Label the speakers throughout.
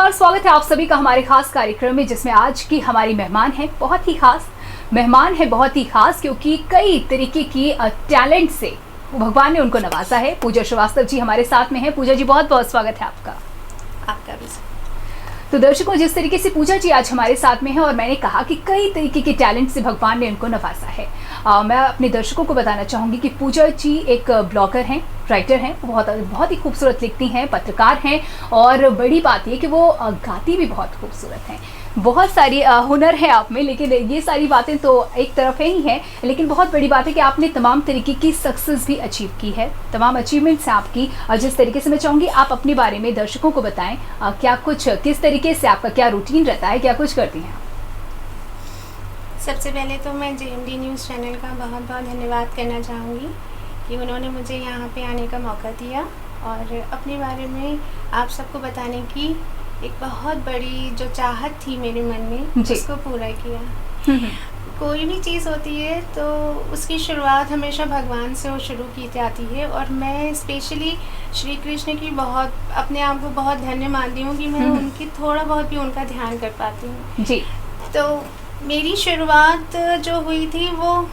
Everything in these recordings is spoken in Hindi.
Speaker 1: नमस्कार, स्वागत है आप सभी का हमारे खास कार्यक्रम में, जिसमें आज की हमारी मेहमान है बहुत ही खास मेहमान है, बहुत ही खास क्योंकि कई तरीके की टैलेंट से भगवान ने उनको नवाजा है। पूजा श्रीवास्तव जी हमारे साथ में है। पूजा जी, बहुत बहुत स्वागत है आपका
Speaker 2: भी।
Speaker 1: तो दर्शकों, जिस तरीके से पूजा जी आज हमारे साथ में है और मैंने कहा कि कई तरीके के टैलेंट से भगवान ने उनको नवाजा है, मैं अपने दर्शकों को बताना चाहूँगी कि पूजा जी एक ब्लॉगर हैं, राइटर हैं, बहुत ही खूबसूरत लिखती हैं, पत्रकार हैं और बड़ी बात ये कि वो गाती भी बहुत खूबसूरत हैं। बहुत सारी हुनर है आप में, लेकिन ये सारी बातें तो एक तरफ ही हैं, लेकिन बहुत बड़ी बात है कि आपने तमाम तरीके की सक्सेस भी अचीव की है, तमाम अचीवमेंट्स हैं आपकी। और जिस तरीके से मैं चाहूँगी आप अपने बारे में दर्शकों को बताएं, क्या कुछ, किस तरीके से आपका क्या रूटीन रहता है, क्या कुछ करती हैं आप?
Speaker 2: सबसे पहले तो मैं JMD न्यूज़ चैनल का बहुत बहुत धन्यवाद करना चाहूँगी कि उन्होंने मुझे यहाँ पे आने का मौका दिया और अपने बारे में आप सबको बताने की एक बहुत बड़ी जो चाहत थी मेरे मन में, उसको पूरा किया। कोई भी चीज़ होती है तो उसकी शुरुआत हमेशा भगवान से शुरू की जाती है और मैं स्पेशली श्री कृष्ण की बहुत अपने आप को बहुत धन्य मानती हूँ कि मैं उनकी थोड़ा बहुत भी उनका ध्यान कर पाती हूँ जी। तो मेरी शुरुआत जो हुई थी वो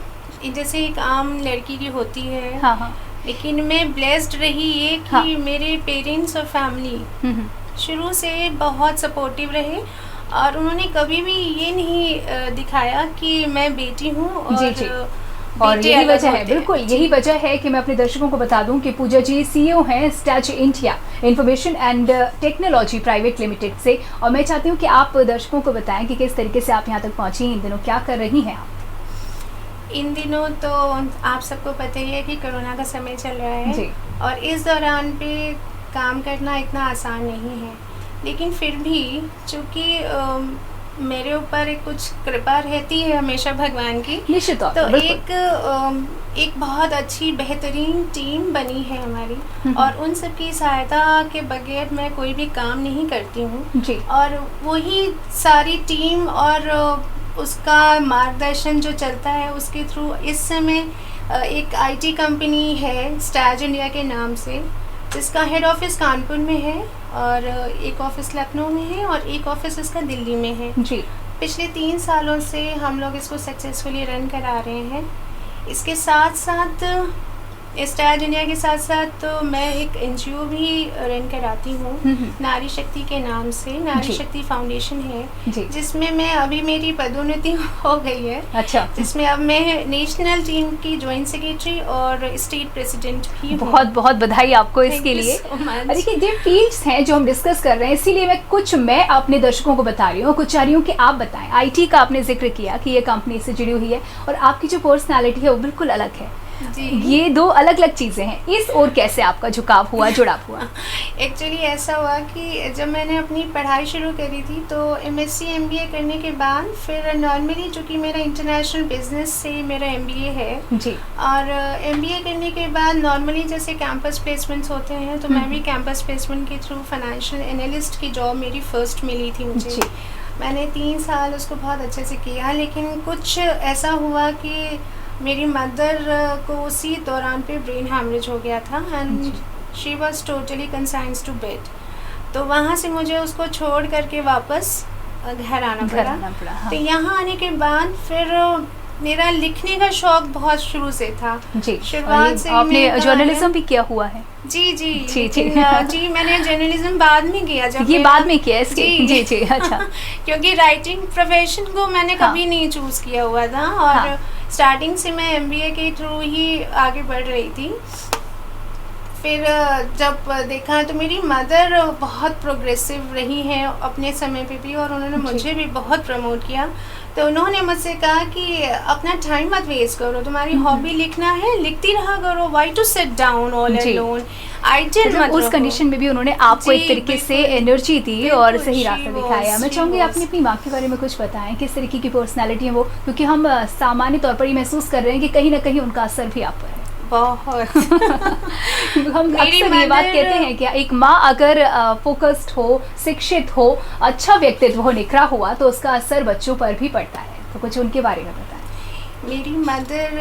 Speaker 2: जैसे एक आम लड़की की होती है। हाँ। लेकिन मैं ब्लेस्ड रही ये कि हाँ। मेरे पेरेंट्स और फैमिली शुरू से बहुत सपोर्टिव रहे और उन्होंने कभी भी ये नहीं दिखाया कि मैं बेटी हूँ और
Speaker 1: यही वजह है, बिल्कुल यही वजह है कि मैं अपने दर्शकों को बता दूं कि पूजा जी CEO हैं stretch India information and technology private limited से। और मैं चाहती हूं कि आप दर्शकों को बताएं कि किस तरीके से आप यहां तक पहुंची, इन दिनों क्या कर रही हैं आप?
Speaker 2: इन दिनों तो आप सबको पता ही है कि कोरोना का समय चल रहा है जी। और इस दौरान पे काम करना इतना आसान नहीं है, लेकिन फिर भी चूँकि मेरे ऊपर कुछ कृपा रहती है हमेशा भगवान की, निश्चित तो एक बहुत अच्छी बेहतरीन टीम बनी है हमारी और उन सब की सहायता के बगैर मैं कोई भी काम नहीं करती हूँ जी। और वही सारी टीम और उसका मार्गदर्शन जो चलता है उसके थ्रू इस समय एक IT कंपनी है स्टैच इंडिया के नाम से, जिसका हेड ऑफिस कानपुर में है और एक ऑफिस लखनऊ में है और एक ऑफिस इसका दिल्ली में है जी। पिछले 3 सालों से हम लोग इसको सक्सेसफुली रन करा रहे हैं। इसके साथ साथ स्टैच इंडिया के साथ साथ तो मैं एक NGO भी रन कराती हूँ नारी शक्ति के नाम से, नारी शक्ति फाउंडेशन है जिसमें मैं अभी मेरी पदोन्नति हो गई है। अच्छा। जिसमें अब मैं नेशनल टीम की जॉइंट सेक्रेटरी और स्टेट प्रेसिडेंट भी हूँ।
Speaker 1: बहुत बहुत बधाई आपको इसके लिए। देखिए, ये फील्ड्स हैं जो हम डिस्कस कर रहे हैं, इसीलिए मैं अपने दर्शकों को बता रही हूँ, कुछ चाह रही हूँ कि आप बताएं। IT का आपने जिक्र किया कि ये कंपनी से जुड़ी हुई है और आपकी जो पर्सनैलिटी है वो बिल्कुल अलग है जी। ये दो अलग अलग चीज़ें हैं, इस और कैसे आपका झुकाव हुआ, जुड़ाव हुआ?
Speaker 2: एक्चुअली ऐसा हुआ कि जब मैंने अपनी पढ़ाई शुरू करी थी तो MSc MBA करने के बाद फिर नॉर्मली चूँकि मेरा इंटरनेशनल बिजनेस से मेरा MBA है जी। और MBA करने के बाद नॉर्मली जैसे कैंपस प्लेसमेंट्स होते हैं तो मैं भी कैंपस प्लेसमेंट के थ्रू फाइनेंशियल एनालिस्ट की जॉब मेरी फर्स्ट मिली थी मुझे जी। मैंने 3 साल उसको बहुत अच्छे से किया, लेकिन कुछ ऐसा हुआ कि मेरी मदर को उसी दौरान पे ब्रेन हैमरेज हो गया था and she was totally consigned to bed. तो वहाँ से मुझे उसको छोड़ करके वापस घर आना पड़ा। हाँ। तो यहाँ आने के बाद फिर मेरा लिखने का शौक बहुत शुरू से था जी। शुरुआत से
Speaker 1: आपने जर्नलिज्म भी किया हुआ है?
Speaker 2: जी जी जी जी मैंने जर्नलिज्म बाद में किया, जब
Speaker 1: ये बाद में किया इसके जी जी। अच्छा।
Speaker 2: क्योंकि राइटिंग प्रोफेशन को मैंने कभी नहीं चूज किया हुआ था और स्टार्टिंग से मैं MBA के थ्रू ही आगे बढ़ रही थी। फिर जब देखा तो मेरी मदर बहुत प्रोग्रेसिव रही हैं अपने समय पे भी और उन्होंने मुझे भी बहुत प्रमोट किया। तो उन्होंने मुझसे कहा कि अपना टाइम मत वेस्ट करो, तुम्हारी हॉबी लिखना है, लिखती रहा करो, why to sit down all alone.
Speaker 1: उस कंडीशन में भी उन्होंने आपको एक तरीके से एनर्जी दी और सही रास्ता दिखाया। मैं चाहूँगी आपने अपनी माँ के बारे में कुछ बताएं, किस तरीके की पर्सनालिटी है वो, क्योंकि हम सामान्य तौर पर ये महसूस कर रहे हैं कि कहीं ना कहीं उनका असर भी आप पर है
Speaker 2: बहुत।
Speaker 1: हम अक्सर ये बात कहते हैं कि एक माँ अगर फोकस्ड हो, शिक्षित हो, अच्छा व्यक्तित्व हो, निखरा हुआ, तो उसका असर बच्चों पर भी पड़ता है। तो कुछ उनके बारे में बताएं।
Speaker 2: मेरी मदर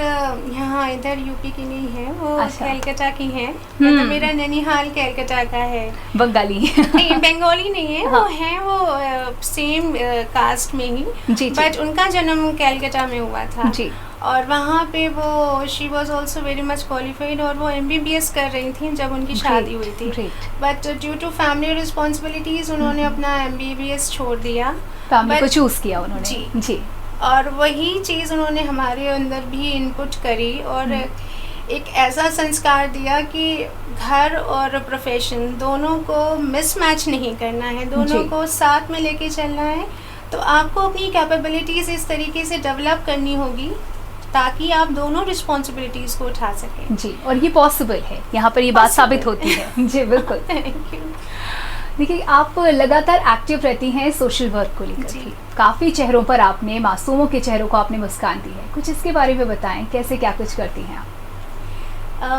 Speaker 2: यहाँ इधर यूपी की नहीं है, वो
Speaker 1: अच्छा।
Speaker 2: कलकत्ता की है। मतलब मेरा ननिहाल कलकत्ता का है।
Speaker 1: बंगाली?
Speaker 2: नहीं, बंगाली नहीं है।
Speaker 1: हाँ।
Speaker 2: वो है वो सेम कास्ट में ही,
Speaker 1: जी, जी।
Speaker 2: बट उनका जन्म कलकत्ता में हुआ था।
Speaker 1: जी।
Speaker 2: और वहाँ पे वो she was also very much qualified, और वो MBBS कर रही थी जब उनकी शादी हुई थी। But due to family responsibilities उन्होंने अपना MBBS छोड़ दिया,
Speaker 1: फैमिली को चूज किया उन्होंने।
Speaker 2: जी
Speaker 1: जी।
Speaker 2: और वही चीज़ उन्होंने हमारे अंदर भी इनपुट करी, और एक ऐसा संस्कार दिया कि घर और प्रोफेशन दोनों को मिसमैच नहीं करना है, दोनों को साथ में लेके चलना है। तो आपको अपनी कैपेबिलिटीज़ इस तरीके से डेवलप करनी होगी ताकि आप दोनों रिस्पॉन्सिबिलिटीज़ को उठा सकें।
Speaker 1: जी, और ये पॉसिबल है, यहाँ पर ये बात साबित होती है। जी बिल्कुल।
Speaker 2: Thank you.
Speaker 1: देखिए, आप लगातार एक्टिव रहती हैं सोशल वर्क को लेकर भी। काफ़ी चेहरों पर आपने, मासूमों के चेहरों को आपने मुस्कान दी है। कुछ इसके बारे में बताएं, कैसे क्या कुछ करती हैं आप?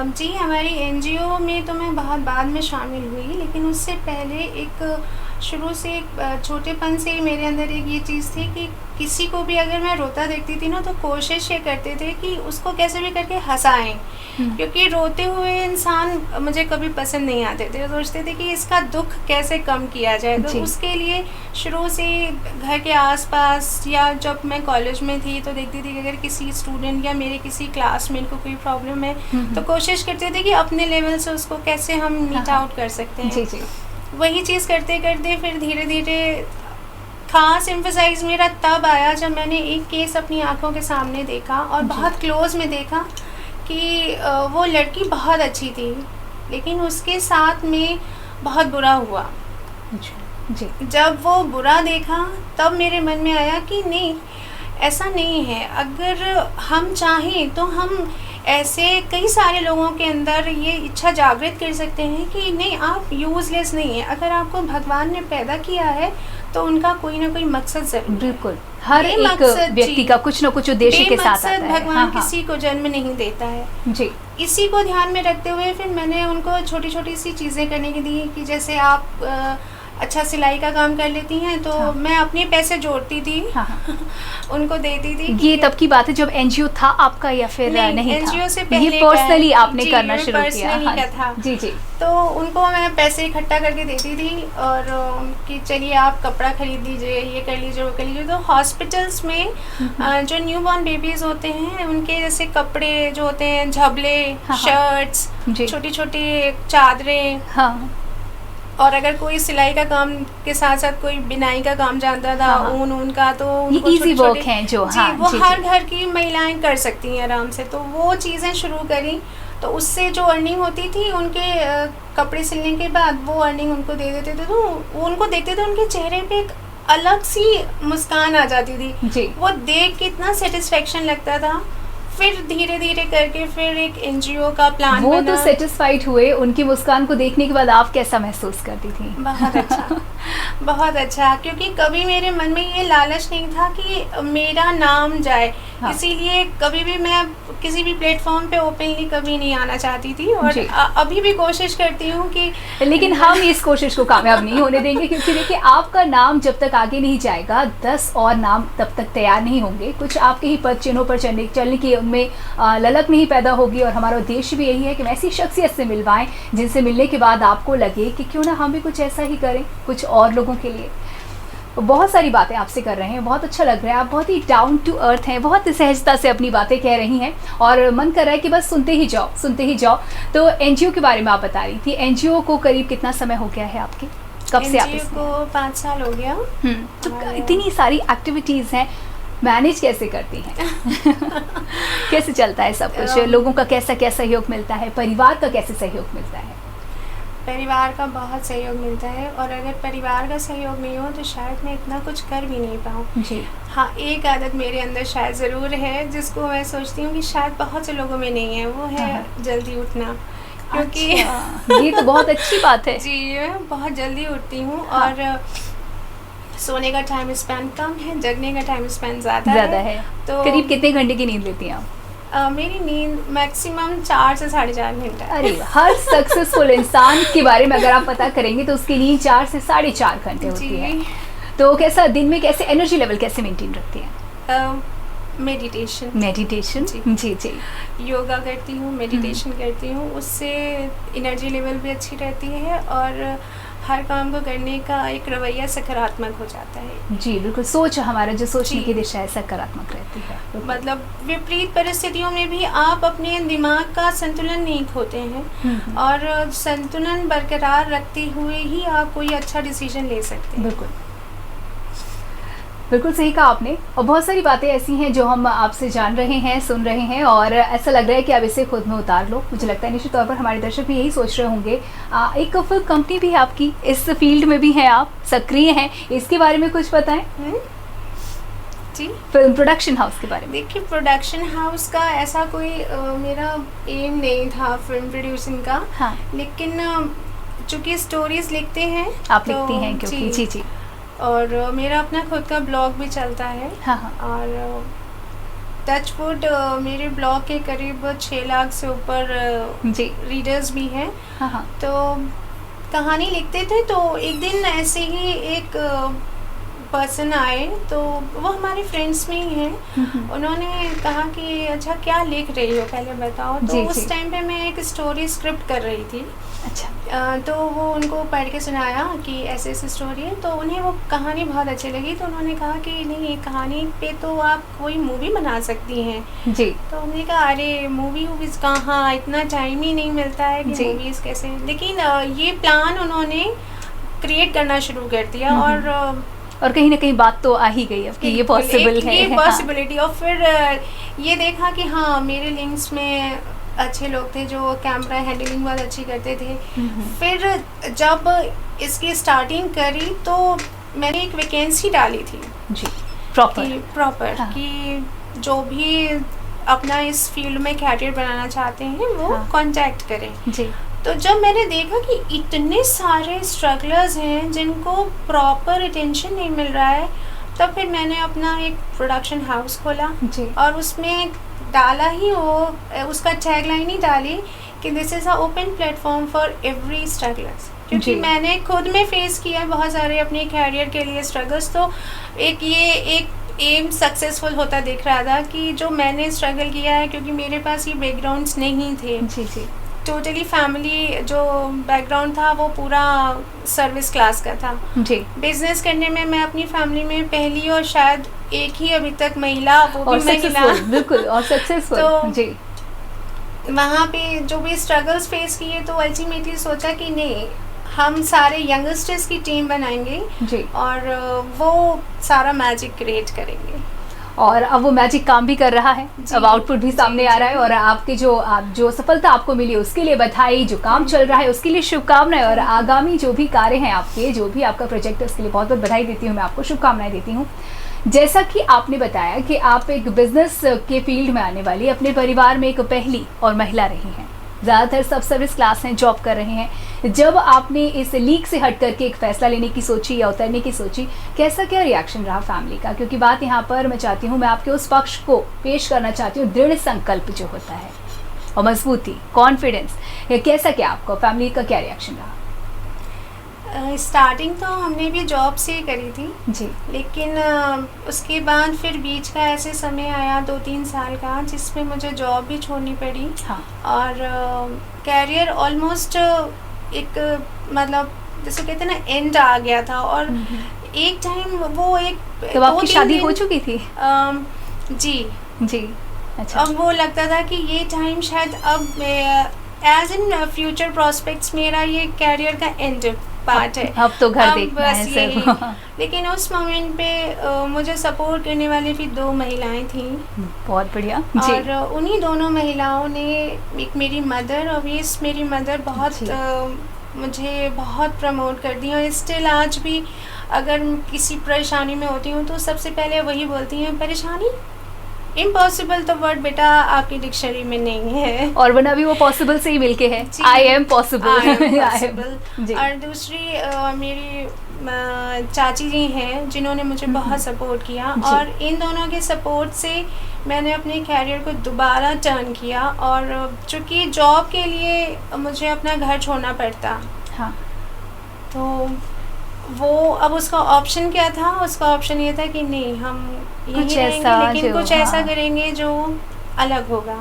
Speaker 2: जी, हमारी NGO में तो मैं बहुत बाद में शामिल हुई, लेकिन उससे पहले एक शुरू से एक छोटेपन से ही मेरे अंदर एक ये चीज़ थी कि किसी को भी अगर मैं रोता देखती थी ना, तो कोशिश ये करते थे कि उसको कैसे भी करके हंसाएं, क्योंकि रोते हुए इंसान मुझे कभी पसंद नहीं आते थे। सोचते थे कि इसका दुख कैसे कम किया जाए। तो उसके लिए शुरू से घर के आसपास, या जब मैं कॉलेज में थी तो देखती थी कि अगर किसी स्टूडेंट या मेरे किसी क्लासमेट को कोई प्रॉब्लम है, तो कोशिश करते थे कि अपने लेवल से उसको कैसे हम मीट आउट कर सकते हैं।
Speaker 1: जी जी।
Speaker 2: वही चीज़ करते करते फिर धीरे धीरे खास एम्फसाइज मेरा तब आया जब मैंने एक केस अपनी आंखों के सामने देखा, और बहुत क्लोज में देखा कि वो लड़की बहुत अच्छी थी, लेकिन उसके साथ में बहुत बुरा हुआ।
Speaker 1: जी।
Speaker 2: जब वो बुरा देखा तब मेरे मन में आया कि नहीं, ऐसा नहीं है। अगर हम चाहें तो हम ऐसे कई सारे लोगों के अंदर ये इच्छा जागृत कर सकते हैं कि नहीं, आप यूज़लेस नहीं है। अगर आपको भगवान ने पैदा किया है तो उनका कोई ना कोई मकसद जरूर।
Speaker 1: बिल्कुल, हर एक व्यक्ति का कुछ ना कुछ उद्देश्य के साथ आता है।
Speaker 2: भगवान किसी को जन्म नहीं देता है।
Speaker 1: जी।
Speaker 2: इसी को ध्यान में रखते हुए फिर मैंने उनको छोटी छोटी सी चीज़ें करने की दी कि जैसे आप अच्छा सिलाई का काम कर लेती हैं, तो मैं अपने पैसे जोड़ती थी, उनको देती थी।
Speaker 1: ये तब की बात है जब NGO था आपका या फिर नहीं था?
Speaker 2: NGO से पहले
Speaker 1: ये पर्सनली आपने करना शुरू किया?
Speaker 2: हाँ, था।
Speaker 1: जी जी।
Speaker 2: तो उनको मैं पैसे इकट्ठा करके देती थी, और कि चलिए आप कपड़ा खरीद लीजिए, ये कर लीजिए, वो कर लीजिए। तो हॉस्पिटल्स में जो न्यूबॉर्न बेबीज होते हैं, उनके जैसे कपड़े जो होते हैं, झबले, शर्ट्स, छोटी छोटी चादरें, और अगर कोई सिलाई का काम के साथ साथ कोई बिनाई का काम जानता था, ऊन का, तो
Speaker 1: ये इजी वर्क हैं जो
Speaker 2: वो हर घर की महिलाएं कर सकती हैं आराम से। तो वो चीज़ें शुरू करी, तो उससे जो अर्निंग होती थी उनके कपड़े सिलने के बाद, वो अर्निंग उनको दे देते थे। तो वो उनको देखते थे, उनके चेहरे पे एक अलग सी मुस्कान आ जाती थी जी। वो देख के इतना सेटिस्फेक्शन लगता था। फिर धीरे धीरे करके फिर एक NGO का प्लान
Speaker 1: वो
Speaker 2: बना।
Speaker 1: तो सेटिस्फाइड हुए उनकी मुस्कान को देखने के बाद, आप कैसा महसूस करती थी?
Speaker 2: बहुत अच्छा, बहुत अच्छा, क्योंकि कभी मेरे मन में ये लालच नहीं था कि मेरा नाम जाए। इसीलिए कभी भी मैं किसी भी प्लेटफॉर्म पे ओपनली कभी नहीं आना चाहती थी, और अभी भी कोशिश करती हूँ कि,
Speaker 1: लेकिन हम इस कोशिश को कामयाब नहीं होने देंगे, क्योंकि देखिए आपका नाम जब तक आगे नहीं जाएगा, 10 और नाम तब तक तैयार नहीं होंगे। कुछ आपके ही पद चिन्हों पर चलने की उनमें ललक नहीं पैदा होगी। और हमारा उद्देश्य भी यही है कि ऐसी शख्सियत से मिलवाएं जिनसे मिलने के बाद आपको लगे कि क्यों ना हम भी कुछ ऐसा ही करें कुछ और लोगों के लिए। बहुत सारी बातें आपसे कर रहे हैं, बहुत अच्छा लग रहा है। आप बहुत ही डाउन टू अर्थ हैं, बहुत सहजता से अपनी बातें कह रही हैं, और मन कर रहा है कि बस सुनते ही जाओ, सुनते ही जाओ। तो NGO के बारे में आप बता रही थी। NGO को करीब कितना समय हो गया है आपके? कब से आप
Speaker 2: NGO को 5 साल हो गया।
Speaker 1: तो इतनी सारी एक्टिविटीज़ हैं, मैनेज कैसे करती हैं? कैसे चलता है सब कुछ? लोगों का कैसा क्या सहयोग मिलता है? परिवार का कैसे सहयोग मिलता है?
Speaker 2: परिवार का बहुत सहयोग मिलता है, और अगर परिवार का सहयोग नहीं हो तो शायद मैं इतना कुछ कर भी नहीं पाऊँ जी। हाँ, एक आदत मेरे अंदर शायद ज़रूर है जिसको मैं सोचती हूँ कि शायद बहुत से लोगों में नहीं है, वो है जल्दी उठना। क्योंकि
Speaker 1: ये तो बहुत अच्छी बात है
Speaker 2: जी, मैं बहुत जल्दी उठती हूँ। और सोने का टाइम स्पेंड कम है, जगने का टाइम स्पेंड ज़्यादा है। तो
Speaker 1: करीब कितने घंटे की नींद लेती हैं आप?
Speaker 2: मेरी नींद मैक्सिमम 4 से 4.5 घंटा।
Speaker 1: अरे, हर सक्सेसफुल इंसान के बारे में अगर आप पता करेंगे तो उसकी नींद 4 से 4.5 घंटे होती है। तो कैसा दिन में कैसे एनर्जी लेवल कैसे मेंटेन रखती हैं?
Speaker 2: मेडिटेशन
Speaker 1: जी जी।
Speaker 2: योगा करती हूँ, मेडिटेशन करती हूँ, उससे एनर्जी लेवल भी अच्छी रहती है और हर काम को करने का एक रवैया सकारात्मक हो जाता है।
Speaker 1: जी बिल्कुल, सोच हमारा जो सोचने की दिशा है सकारात्मक रहती है।
Speaker 2: मतलब विपरीत परिस्थितियों में भी आप अपने दिमाग का संतुलन नहीं खोते हैं और संतुलन बरकरार रखते हुए ही आप कोई अच्छा डिसीजन ले सकते हैं।
Speaker 1: बिल्कुल बिल्कुल सही कहा आपने। और बहुत सारी बातें ऐसी हैं जो हम आपसे जान रहे हैं, सुन रहे हैं और ऐसा लग रहा है कि आप इसे खुद में उतार लो। मुझे लगता है निश्चित तौर पर हमारे दर्शक भी यही सोच रहे होंगे। एक फिल्म कंपनी भी है आपकी, इस फील्ड में भी हैं आप, सक्रिय हैं, इसके बारे में कुछ बताएं।
Speaker 2: जी,
Speaker 1: फिल्म प्रोडक्शन हाउस के बारे में।
Speaker 2: देखिए, प्रोडक्शन हाउस का ऐसा कोई मेरा एम नहीं था फिल्म प्रोड्यूसिंग का।
Speaker 1: हाँ।
Speaker 2: लेकिन चूँकि स्टोरीज लिखते हैं
Speaker 1: आप लिखती हैं क्योंकि जी जी,
Speaker 2: और मेरा अपना खुद का ब्लॉग भी चलता है।
Speaker 1: हाँ हाँ।
Speaker 2: और टचवुड मेरे ब्लॉग के करीब 6 लाख से ऊपर
Speaker 1: जी
Speaker 2: रीडर्स भी हैं।
Speaker 1: हाँ हाँ।
Speaker 2: तो कहानी लिखते थे तो एक दिन ऐसे ही एक पर्सन आए, तो वो हमारे फ्रेंड्स में ही हैं। उन्होंने कहा कि अच्छा क्या लिख रही हो पहले बताओ। तो उस टाइम पे मैं एक स्टोरी स्क्रिप्ट कर रही थी।
Speaker 1: अच्छा।
Speaker 2: तो वो उनको पढ़ के सुनाया कि ऐसे ऐसी स्टोरी है, तो उन्हें वो कहानी बहुत अच्छी लगी। तो उन्होंने कहा कि नहीं, ये कहानी पे तो आप कोई मूवी बना सकती हैं।
Speaker 1: जी।
Speaker 2: तो हमने कहा अरे मूवीज़ कहाँ, इतना टाइम ही नहीं मिलता है कि मूवीज़ कैसे। लेकिन ये प्लान उन्होंने क्रिएट करना शुरू कर दिया
Speaker 1: और कहीं ना कहीं बात तो आ ही गई अब कि ये पॉसिबल है,
Speaker 2: ये पॉसिबिलिटी। और फिर ये देखा कि हाँ, मेरे लिंक्स में अच्छे लोग थे जो कैमरा हैंडलिंग बहुत अच्छी करते थे। फिर जब इसकी स्टार्टिंग करी तो मैंने एक वैकेंसी डाली थी
Speaker 1: जी, प्रॉपर
Speaker 2: हाँ। कि जो भी अपना इस फील्ड में कैरियर बनाना चाहते हैं वो कांटेक्ट करें जी। तो जब मैंने देखा कि इतने सारे स्ट्रगलर्स हैं जिनको प्रॉपर अटेंशन नहीं मिल रहा है, तब फिर मैंने अपना एक प्रोडक्शन हाउस खोला जी। और उसमें डाला ही वो उसका टैगलाइन ही डाली कि this is a open platform for every strugglers. क्योंकि मैंने खुद में फेस किया बहुत सारे अपने कैरियर के लिए स्ट्रगल्स। तो एक एम सक्सेसफुल होता दिख रहा था कि जो मैंने स्ट्रगल किया है, क्योंकि मेरे पास ये बैकग्राउंड्स नहीं थे जी जी। टोटली फैमिली जो बैकग्राउंड था वो पूरा सर्विस क्लास का था जी। बिजनेस करने में मैं अपनी फैमिली में पहली और शायद एक ही अभी तक महिला, वो भी महिला
Speaker 1: बिल्कुल, और सक्सेसफुल
Speaker 2: तो
Speaker 1: जी।
Speaker 2: वहाँ पे जो भी स्ट्रगल्स फेस किए, तो अल्टीमेटली सोचा कि नहीं, हम सारे यंगस्टर्स की टीम बनाएंगे जी। और वो सारा मैजिक क्रिएट करेंगे।
Speaker 1: और अब वो मैजिक काम भी कर रहा है, अब आउटपुट भी सामने आ रहा है। और आपकी जो सफलता आपको मिली उसके लिए बधाई, जो काम चल रहा है उसके लिए शुभकामनाएं, और आगामी जो भी कार्य हैं आपके, जो भी आपका प्रोजेक्ट है उसके लिए बहुत बहुत बधाई देती हूँ, मैं आपको शुभकामनाएं देती हूँ। जैसा कि आपने बताया कि आप एक बिजनेस के फील्ड में आने वाली अपने परिवार में एक पहली और महिला रही हैं, ज़्यादातर सब सर्विस क्लास हैं, जॉब कर रहे हैं। जब आपने इस लीग से हट करके एक फ़ैसला लेने की सोची या उतरने की सोची, कैसा क्या रिएक्शन रहा फैमिली का? क्योंकि बात यहाँ पर मैं चाहती हूँ, मैं आपके उस पक्ष को पेश करना चाहती हूँ, दृढ़ संकल्प जो होता है और मजबूती, कॉन्फिडेंस, कैसा क्या आपको फैमिली का क्या रिएक्शन रहा?
Speaker 2: स्टार्टिंग तो हमने भी जॉब से ही करी थी जी। लेकिन उसके बाद फिर बीच का ऐसे समय आया 2-3 साल का जिसमें मुझे जॉब भी छोड़नी पड़ी। हाँ। और कैरियर ऑलमोस्ट एक मतलब जैसे कहते हैं ना, एंड आ गया था। और एक टाइम वो एक
Speaker 1: तो आपकी शादी हो चुकी थी?
Speaker 2: जी
Speaker 1: जी। अच्छा।
Speaker 2: अब वो लगता था कि ये टाइम शायद अब एज इन फ्यूचर प्रोस्पेक्ट्स मेरा ये कैरियर का एंड पार्ट है,
Speaker 1: अब तो घर देखना है सिर्फ।
Speaker 2: लेकिन उस मोमेंट पे मुझे सपोर्ट करने वाली भी 2 महिलाएं थी।
Speaker 1: बहुत बढ़िया जी।
Speaker 2: और उन्हीं दोनों महिलाओं ने, एक मेरी मदर, और मेरी मदर बहुत मुझे बहुत प्रमोट कर दी। और स्टिल आज भी अगर किसी परेशानी में होती हूँ तो सबसे पहले वही बोलती हैं, परेशानी इम्पॉसिबल तो वर्ड बेटा आपकी डिक्शनरी में नहीं है,
Speaker 1: और वरना भी वो पॉसिबल से ही मिलके है, आई एम पॉसिबल।
Speaker 2: और दूसरी मेरी चाची जी हैं जिन्होंने मुझे बहुत सपोर्ट किया, और इन दोनों के सपोर्ट से मैंने अपने कैरियर को दोबारा टर्न किया। और चूँकि जॉब के लिए मुझे अपना घर छोड़ना पड़ता, हाँ, तो वो अब उसका ऑप्शन क्या था, उसका ऑप्शन ये था कि नहीं हम यहीं
Speaker 1: कुछ
Speaker 2: रहेंगे,
Speaker 1: ऐसा
Speaker 2: लेकिन
Speaker 1: जो,
Speaker 2: कुछ ऐसा
Speaker 1: हाँ।
Speaker 2: करेंगे जो अलग होगा।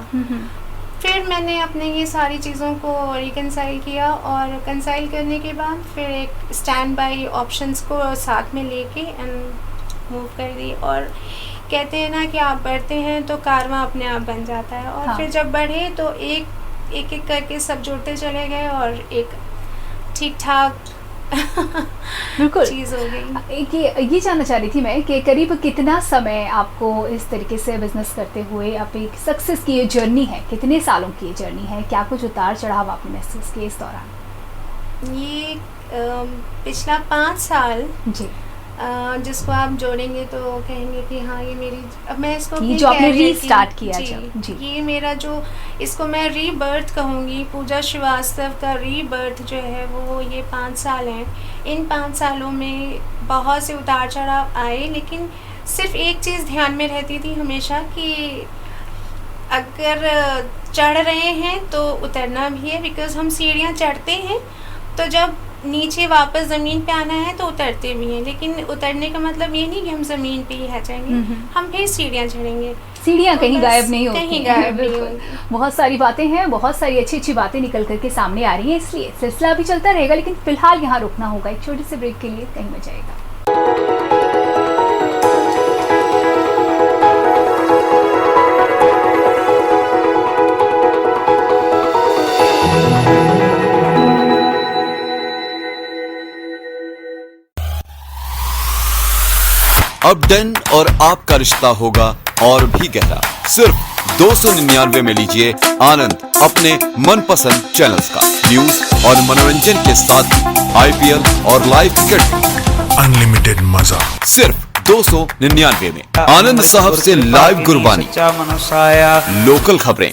Speaker 2: फिर मैंने अपने ये सारी चीज़ों को रिकंसाइल किया, और कंसाइल करने के बाद फिर एक स्टैंड बाई ऑप्शंस को साथ में लेके एंड मूव कर दी। और कहते हैं ना कि आप बढ़ते हैं तो कारवां अपने आप बन जाता है, और
Speaker 1: हाँ।
Speaker 2: फिर जब बढ़े तो एक एक करके सब जुड़ते चले गए और एक ठीक ठाक
Speaker 1: बिल्कुल
Speaker 2: चीज़ हो गई।
Speaker 1: एक ये जानना चाह रही थी मैं कि करीब कितना समय आपको इस तरीके से बिजनेस करते हुए आप एक सक्सेस की ये जर्नी है, कितने सालों की ये जर्नी है, क्या कुछ उतार चढ़ाव आपने महसूस किए इस दौरान?
Speaker 2: ये पिछला 5 साल
Speaker 1: जी,
Speaker 2: जिसको आप जोड़ेंगे तो कहेंगे कि हाँ ये मेरी, अब मैं इसको
Speaker 1: ये
Speaker 2: अपनी
Speaker 1: जो आपने
Speaker 2: career की-
Speaker 1: रीस्टार्ट किया
Speaker 2: जी,
Speaker 1: जब, जी।
Speaker 2: ये मेरा जो, इसको मैं रीबर्थ कहूँगी, पूजा श्रीवास्तव का रीबर्थ जो है वो ये 5 साल हैं। इन 5 सालों में बहुत से उतार चढ़ाव आए, लेकिन सिर्फ एक चीज़ ध्यान में रहती थी हमेशा कि अगर चढ़ रहे हैं तो उतरना भी है, बिकॉज़ हम सीढ़ियाँ चढ़ते हैं तो जब नीचे वापस ज़मीन पे आना है तो उतरते भी हैं, लेकिन उतरने का मतलब ये नहीं कि हम ज़मीन पे ही रह जाएंगे, हम फिर सीढ़ियाँ चढ़ेंगे।
Speaker 1: सीढ़ियाँ
Speaker 2: तो
Speaker 1: कहीं
Speaker 2: बस
Speaker 1: गायब नहीं होती
Speaker 2: कहीं
Speaker 1: हैं।
Speaker 2: गायब नहीं
Speaker 1: बिल्कुल।
Speaker 2: होंगी।
Speaker 1: बहुत सारी बातें हैं, बहुत सारी अच्छी अच्छी बातें निकल करके सामने आ रही हैं, इसलिए सिलसिला भी चलता रहेगा, लेकिन फिलहाल यहाँ रुकना होगा एक छोटे से ब्रेक के लिए, कहीं मत जाएगा।
Speaker 3: अब डेन और आपका रिश्ता होगा और भी गहरा। सिर्फ 299 में लीजिए आनंद अपने मनपसंद चैनल्स का न्यूज और मनोरंजन के साथ IPL और लाइव क्रिकेट।
Speaker 4: अनलिमिटेड मजा
Speaker 3: सिर्फ 299 में। आनंद साहब से लाइव गुरबानी, लोकल खबरें,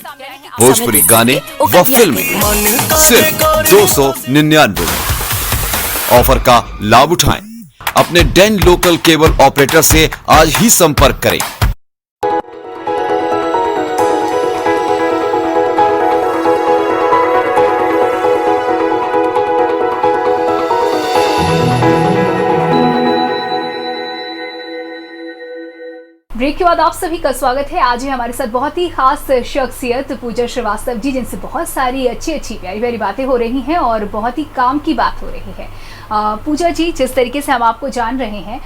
Speaker 3: भोजपुरी गाने व फिल्में सिर्फ 299 में। ऑफर का लाभ उठाएं। अपने डेन लोकल केबल ऑपरेटर से आज ही संपर्क करें।
Speaker 1: ब्रेक के बाद आप सभी का स्वागत है। आज है हमारे साथ बहुत ही खास शख्सियत पूजा श्रीवास्तव जी, जिनसे बहुत सारी अच्छी अच्छी प्यारी प्यारी बातें हो रही हैं और बहुत ही काम की बात हो रही है। पूजा जी, जिस तरीके से हम आपको जान रहे हैं,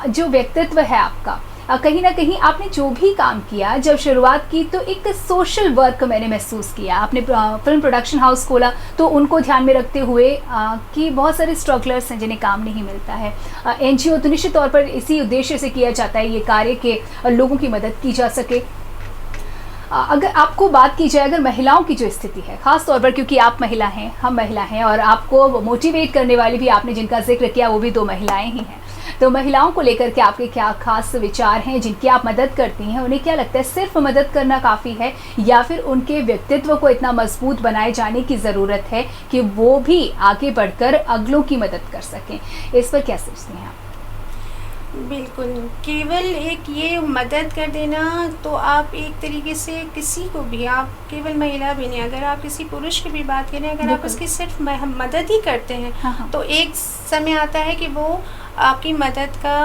Speaker 1: जो व्यक्तित्व है आपका, कहीं ना कहीं आपने जो भी काम किया, जब शुरुआत की तो एक सोशल वर्क मैंने महसूस किया। आपने फिल्म प्रोडक्शन हाउस खोला तो उनको ध्यान में रखते हुए कि बहुत सारे स्ट्रगलर्स हैं जिन्हें काम नहीं मिलता है। NGO तो निश्चित तौर पर इसी उद्देश्य से किया जाता है, ये कार्य के लोगों की मदद की जा सके। अगर आपको बात की जाए, अगर महिलाओं की जो स्थिति है, खास तौर पर क्योंकि आप महिला हैं, हम महिला हैं, और आपको मोटिवेट करने वाली भी आपने जिनका जिक्र किया वो भी 2 महिलाएं ही हैं, तो महिलाओं को लेकर के आपके क्या खास विचार हैं जिनकी आप मदद करती हैं? उन्हें क्या लगता है, सिर्फ मदद करना काफ़ी है या फिर उनके व्यक्तित्व को इतना मजबूत बनाए जाने की ज़रूरत है कि वो भी आगे बढ़कर अगलों की मदद कर सकें? इस पर क्या सोचती हैं आप?
Speaker 2: बिल्कुल, केवल एक ये मदद कर देना, तो आप एक तरीके से किसी को भी, आप केवल महिला भी नहीं, अगर आप किसी पुरुष की भी बात करें, अगर आप उसकी सिर्फ मदद ही करते हैं,
Speaker 1: हाँ।
Speaker 2: तो एक समय आता है कि वो आपकी मदद का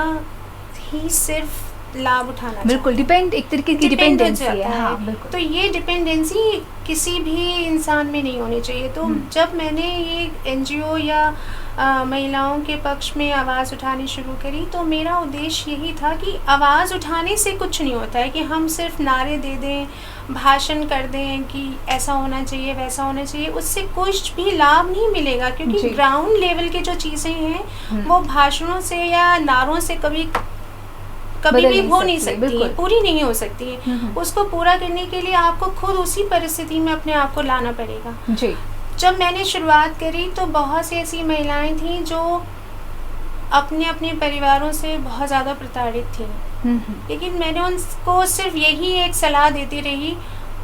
Speaker 2: ही सिर्फ लाभ उठाना
Speaker 1: बिल्कुल, डिपेंड, एक तरीके की डिपेंडेंसी है। हाँ, बिल्कुल।
Speaker 2: तो ये डिपेंडेंसी किसी भी इंसान में नहीं होनी चाहिए। तो जब मैंने ये NGO या महिलाओं के पक्ष में आवाज़ उठानी शुरू करी, तो मेरा उद्देश्य यही था कि आवाज़ उठाने से कुछ नहीं होता है कि हम सिर्फ नारे दे दें, भाषण कर दें कि ऐसा होना चाहिए, वैसा होना चाहिए, उससे कुछ भी लाभ नहीं मिलेगा, क्योंकि ग्राउंड लेवल की जो चीज़ें हैं वो भाषणों से या नारों से कभी भी हो नहीं सकती है, पूरी नहीं हो सकती है। उसको पूरा करने के लिए आपको खुद उसी परिस्थिति में अपने आप को लाना पड़ेगा।
Speaker 1: जी।
Speaker 2: जब मैंने शुरुआत करी तो बहुत सी ऐसी महिलाएं थीं जो अपने अपने परिवारों से बहुत ज़्यादा प्रताड़ित थीं, लेकिन मैंने उनको सिर्फ यही एक सलाह देती रही,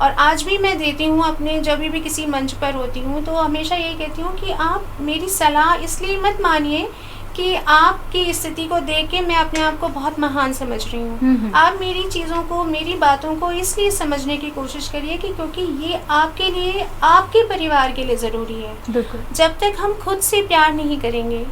Speaker 2: और आज भी मैं देती हूँ अपने, जब भी किसी मंच पर होती हूँ तो हमेशा यही कहती हूँ कि आप मेरी सलाह इसलिए मत मानिए कि आपकी स्थिति को देख के मैं अपने आप को बहुत महान समझ रही हूँ। आप मेरी चीज़ों को, मेरी बातों को इसलिए समझने की कोशिश करिए कि क्योंकि ये आपके लिए, आपके परिवार के लिए ज़रूरी है।
Speaker 1: बिल्कुल।
Speaker 2: जब तक हम खुद से प्यार नहीं करेंगे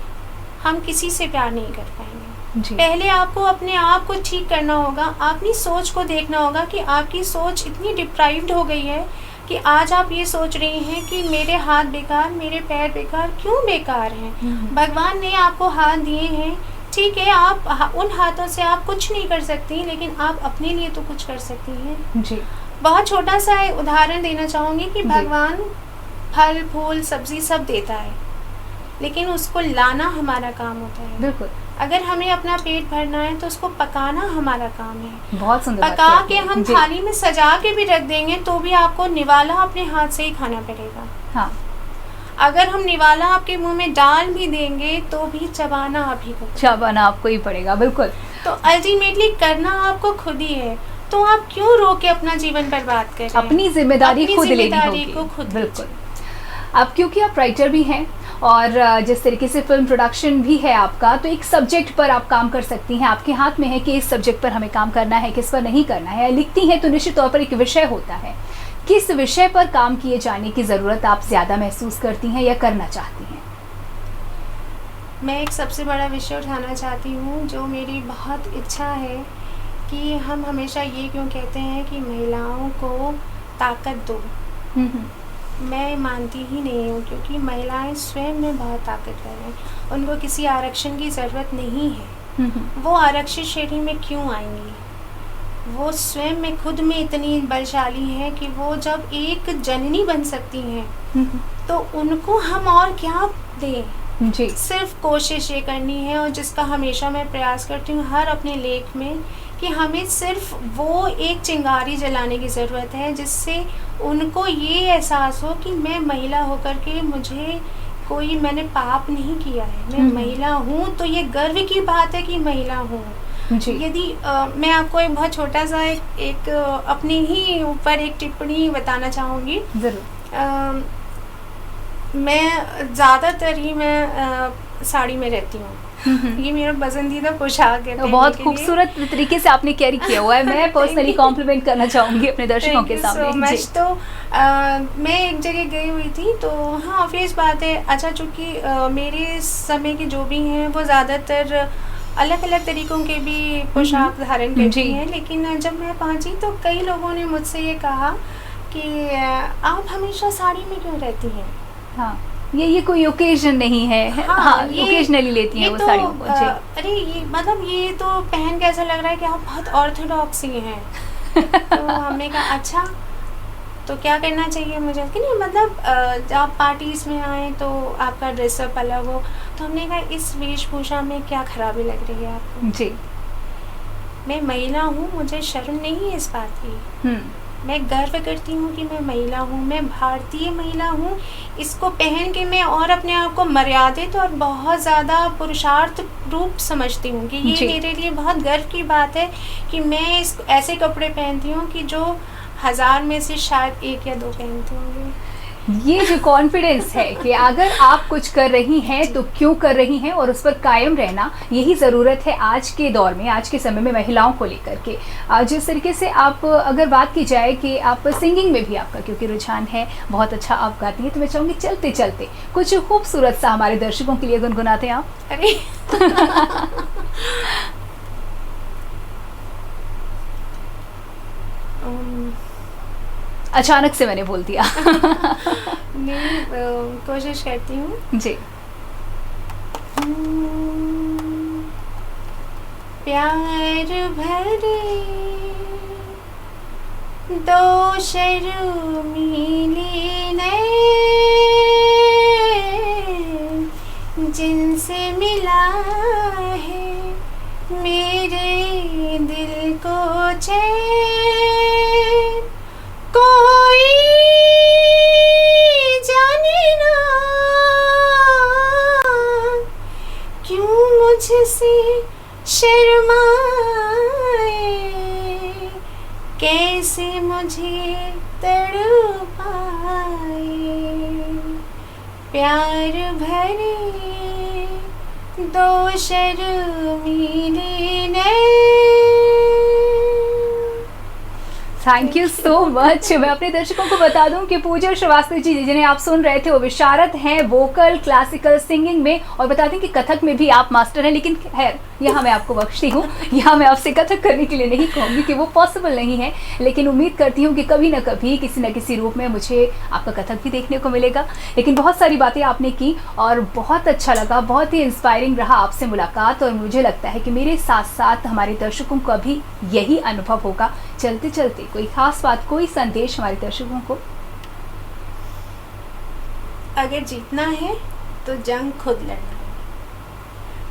Speaker 2: हम किसी से प्यार नहीं कर पाएंगे।
Speaker 1: जी।
Speaker 2: पहले आपको अपने आप को ठीक करना होगा, अपनी सोच को देखना होगा कि आपकी सोच इतनी डिप्राइव्ड हो गई है कि आज आप ये सोच रही हैं कि मेरे हाथ बेकार, मेरे पैर बेकार। क्यों बेकार हैं? भगवान ने आपको हाथ दिए हैं, ठीक है, आप उन हाथों से आप कुछ नहीं कर सकती, लेकिन आप अपने लिए तो कुछ कर सकती हैं।
Speaker 1: जी।
Speaker 2: बहुत छोटा सा उदाहरण देना चाहूँगी कि भगवान फल फूल सब्जी सब देता है, लेकिन उसको लाना हमारा काम होता है।
Speaker 1: बिल्कुल।
Speaker 2: अगर हमें अपना पेट भरना है तो उसको पकाना हमारा काम है।
Speaker 1: बहुत सुंदर बात
Speaker 2: पका
Speaker 1: की
Speaker 2: के
Speaker 1: आपने।
Speaker 2: हम
Speaker 1: जी।
Speaker 2: थाली में सजा के भी रख देंगे तो भी आपको निवाला अपने हाथ से ही खाना पड़ेगा।
Speaker 1: हाँ।
Speaker 2: अगर हम निवाला आपके मुंह में डाल भी देंगे तो भी चबाना आप ही को पड़ेगा।
Speaker 1: चबाना आपको ही पड़ेगा। बिल्कुल।
Speaker 2: तो अल्टीमेटली करना आपको खुद ही है, तो आप क्यों रो के अपना जीवन बर्बाद कर रहे हैं?
Speaker 1: अपनी जिम्मेदारी
Speaker 2: अपनी
Speaker 1: खुद लेनी
Speaker 2: जिम्मेदारी
Speaker 1: होगी।
Speaker 2: को खुद
Speaker 1: बिल्कुल। अब क्योंकि आप राइटर भी हैं और जिस तरीके से फिल्म प्रोडक्शन भी है आपका, तो एक सब्जेक्ट पर आप काम कर सकती हैं। आपके हाथ में है कि इस सब्जेक्ट पर हमें काम करना है, किस पर नहीं करना है। लिखती हैं तो निश्चित तौर पर एक विषय होता है। किस विषय पर काम किए जाने की ज़रूरत आप ज़्यादा महसूस करती हैं या करना चाहती हैं?
Speaker 2: मैं एक सबसे बड़ा विषय उठाना चाहती हूँ जो मेरी बहुत इच्छा है कि हम हमेशा ये क्यों कहते हैं कि महिलाओं को ताकत दो। मैं मानती ही नहीं हूँ, क्योंकि महिलाएं स्वयं में बहुत ताकतवर हैं। उनको किसी आरक्षण की ज़रूरत नहीं है। वो आरक्षित श्रेणी में क्यों आएंगी? वो स्वयं में खुद में इतनी बलशाली है कि वो जब एक जननी बन सकती हैं तो उनको हम और क्या दें।
Speaker 1: जी।
Speaker 2: सिर्फ कोशिश ये करनी है, और जिसका हमेशा मैं प्रयास करती हूँ हर अपने लेख में, कि हमें सिर्फ वो एक चिंगारी जलाने की ज़रूरत है जिससे उनको ये एहसास हो कि मैं महिला होकर के मैंने पाप नहीं किया है, मैं महिला हूँ, तो ये गर्व की बात है कि महिला हूँ। यदि मैं आपको एक बहुत छोटा सा एक अपने ही ऊपर एक टिप्पणी बताना चाहूँगी।
Speaker 1: ज़रूर।
Speaker 2: मैं ज़्यादातर ही साड़ी में रहती हूँ। ये मेरा पसंदीदा पोशाक है।
Speaker 1: बहुत खूबसूरत तरीके से आपने कैरी किया हुआ है। मैं पर्सनली कॉम्प्लीमेंट करना चाहूँगी अपने दर्शकों के सामने।
Speaker 2: जी। तो मैं एक जगह गई हुई थी, तो हाँ ऑब्वियस बात है, अच्छा चूँकि मेरे समय के जो भी हैं वो ज़्यादातर अलग अलग तरीक़ों के भी पोशाक धारण करती हैं, लेकिन जब मैं पहुँची तो कई लोगों ने मुझसे ये कहा कि आप हमेशा साड़ी में क्यों रहती हैं?
Speaker 1: हाँ, ये कोई ओकेजन नहीं है। हाँ, ओकेजनली लेती हैं वो साड़ियों को।
Speaker 2: अरे ये मतलब ये तो पहन के ऐसा लग रहा है कि आप बहुत ऑर्थोडॉक्स ही हैं। तो हमने कहा अच्छा, तो क्या करना चाहिए मुझे कि नहीं, मतलब जब आप पार्टीज में आए तो आपका ड्रेसअप अलग हो। तो हमने कहा इस वेशभूषा में क्या खराबी लग रही है आपको? जी, मैं महिला हूँ, मुझे शर्म नहीं है इस बात की। मैं गर्व करती हूँ कि मैं महिला हूँ, मैं भारतीय महिला हूँ। इसको पहन के मैं और अपने आप को मर्यादित और बहुत ज़्यादा पुरुषार्थ रूप समझती हूँ कि ये मेरे लिए बहुत गर्व की बात है कि मैं ऐसे कपड़े पहनती हूँ कि जो 1000 में से शायद 1 या 2 पहनते होंगे।
Speaker 1: ये जो कॉन्फिडेंस है कि अगर आप कुछ कर रही हैं तो क्यों कर रही हैं और उस पर कायम रहना, यही ज़रूरत है आज के दौर में, आज के समय में महिलाओं को लेकर के। जिस तरीके से आप अगर बात की जाए कि आप सिंगिंग में भी आपका क्योंकि रुझान है, बहुत अच्छा आप गाती हैं, तो मैं चाहूँगी चलते चलते कुछ खूबसूरत सा हमारे दर्शकों के लिए गुनगुनाते हैं आप।
Speaker 2: अरे
Speaker 1: अचानक से मैंने बोल दिया।
Speaker 2: नहीं, कोशिश करती हूँ
Speaker 1: जी।
Speaker 2: प्यार भरे 2 शर्मीले नैन जिनसे मिला है मेरे दिल को चैन, कोई जाने ना क्यों मुझसे शर्माए, कैसे मुझे तड़पाए। प्यार भरे 2 शर्मीले नैन।
Speaker 1: Thank you so much. मैं अपने दर्शकों को बता दूं कि पूजा श्रीवास्तव जी जिन्हें आप सुन रहे थे वो विशारद हैं वोकल क्लासिकल सिंगिंग में, और बता दें कि कथक में भी आप मास्टर हैं। लेकिन खैर यहाँ मैं आपको बख्शती हूँ, यहाँ मैं आपसे कथक करने के लिए नहीं कहूँगी कि वो पॉसिबल नहीं है, लेकिन उम्मीद करती हूँ कि कभी ना कभी किसी न किसी रूप में मुझे आपका कथक भी देखने को मिलेगा। लेकिन बहुत सारी बातें आपने की और बहुत अच्छा लगा, बहुत ही इंस्पायरिंग रहा आपसे मुलाकात, और मुझे लगता है कि मेरे साथ साथ हमारे दर्शकों का भी यही अनुभव होगा। चलते चलते कोई खास बात, कोई संदेश हमारे दर्शकों को?
Speaker 2: अगर जीतना है तो जंग खुद लड़ना है।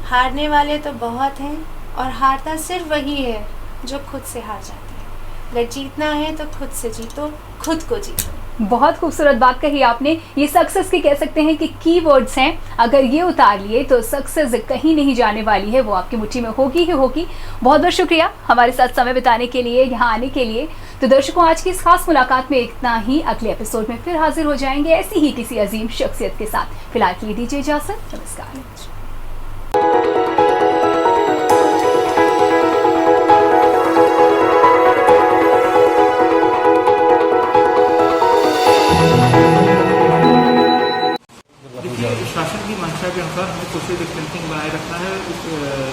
Speaker 2: हारने वाले तो बहुत हैं और हारता सिर्फ वही है जो खुद से हार जाता है। अगर जीतना है तो खुद से जीतो, खुद को जीतो।
Speaker 1: बहुत खूबसूरत बात कही आपने। ये सक्सेस के कह सकते हैं कि कीवर्ड्स हैं, अगर ये उतार लिए तो सक्सेस कहीं नहीं जाने वाली है, वो आपकी मुट्ठी में होगी ही होगी। बहुत बहुत शुक्रिया हमारे साथ समय बिताने के लिए, यहाँ आने के लिए। तो दर्शकों, आज की इस खास मुलाकात में इतना ही। अगले एपिसोड में फिर हाजिर हो जाएंगे ऐसी ही किसी अजीम शख्सियत के साथ। फिलहाल के लिए दीजिए इजाजत, नमस्कार।
Speaker 4: शासन की मंशा के अनुसार हमें सोशल डिस्टेंसिंग बनाए रखना है। इस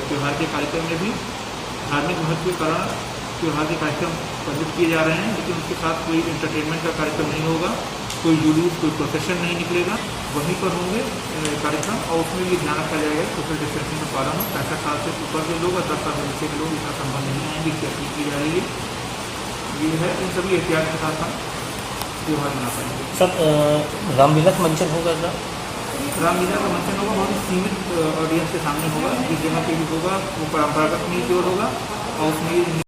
Speaker 4: त्यौहार के कार्यक्रम में भी धार्मिक महत्व के कारण त्यौहार के कार्यक्रम प्रदर्शित किए जा रहे हैं, लेकिन उसके साथ कोई एंटरटेनमेंट का कार्यक्रम नहीं होगा, कोई जुलूस, कोई प्रोसेशन नहीं निकलेगा। वहीं पर होंगे कार्यक्रम, और उसमें भी ध्यान रखा जाएगा सोशल डिस्टेंसिंग का पालन हो। 65 साल से ऊपर के लोग और 10 साल से नीचे के लोग इसका संबंध नहीं आएंगे, इसकी अपील की जा रही है। ये है, इन सभी एहतियात के साथ हम त्यौहार मना पाएंगे।
Speaker 5: सर, रामलीला का मंचन होगा सर?
Speaker 4: रामलीला का मंचन होगा, बहुत ही सीमित ऑडियंस के सामने होगा। जिस जगह पे भी होगा वो परंपरागत न्यूज होगा, और उसमें